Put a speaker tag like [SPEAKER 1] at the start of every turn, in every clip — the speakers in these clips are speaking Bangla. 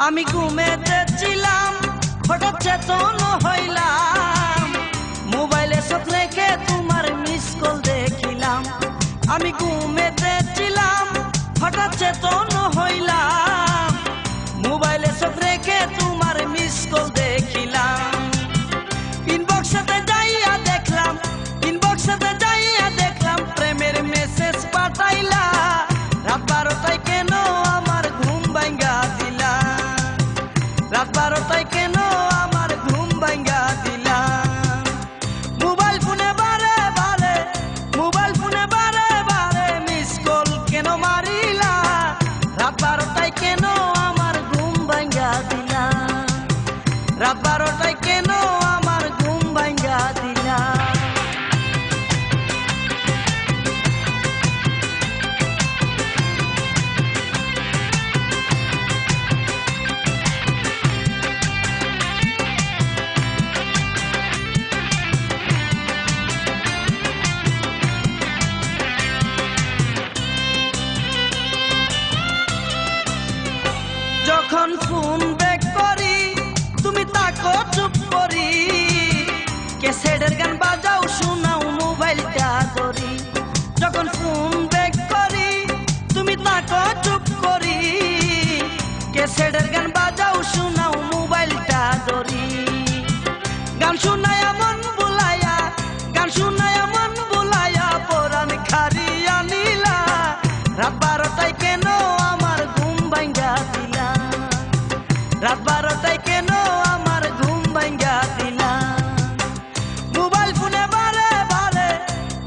[SPEAKER 1] আমি ঘুমেতে ছিলাম হঠাৎ চেতন হইলাম, মোবাইলে সব রেখে তোমার মিস কল দেখিলাম। আমি ঘুমেতে ছিলাম হঠাৎ চেতন হইলাম, মোবাইলে সব রেখে তোমার মিস কল দেখিলাম। ইনবক্সেতে যাইয়া দেখলাম, ইনবক্সেতে যাইয়া দেখলাম প্রেমের মেসেজ পাঠাইলা। রাত 12টায় কেন আমার ঘুম ভাঙ্গা দিলা, রাত 12টায় কেন আমার ঘুম ভাঙ্গা দিলা। মোবাইল ফোনে বারে বারে, মোবাইল ফোনে বারে বারে মিস কল কেন মারিলা। রাত 12টায় কেন আমার ঘুম ভাঙ্গা দিলা, রাত 12টায় কেন আমার ঘুম ভাঙ্গা দিলা। যখন ফোন ব্যাক করি তুমি তাকো চুপ করি, ক্যাসেটের গান বাজাও শোনাও মোবাইলটা ধরি। যখন ফোন ব্যাক করি তুমি তাকো চুপ করি, ক্যাসেটের গান বাজাও শোনাও মোবাইলটা ধরি। গান শোনায়া মন বুলায়া, গান শোনায়া মন বুলায়া পরাণ খারিয়া নিলা। রাত 12টায় কেন আমার ঘুম ভাঙ্গা দিলা, রাত 12টায় কেন আমার ঘুম ভাঙ্গা দিলা। মোবাইল ফোনে বারে বারে,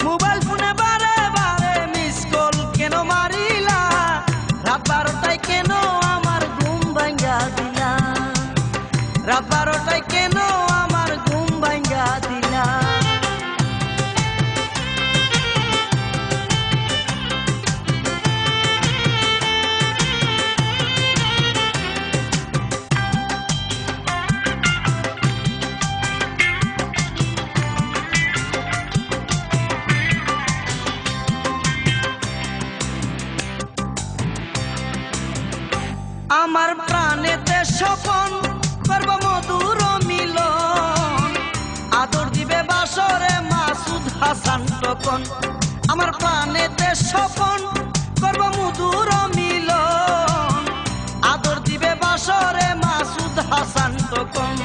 [SPEAKER 1] মোবাইল ফোনে বারে বারে মিস কল কেন মারিলা। রাত 12টায় কেন আমার ঘুম ভাঙ্গা দিলা, রাত 12টায় কেন আমার ঘুম ভাঙ্গা দিলা। আমার প্রাণেতে স্বপন করব মধুর মিলন, আদর দিবে বাসরে মাসুদ হাসান তখন। আমার প্রাণেতে স্বপন করব মধুর মিলন, আদর দিবে বাসরে মাসুদ হাসান তখন।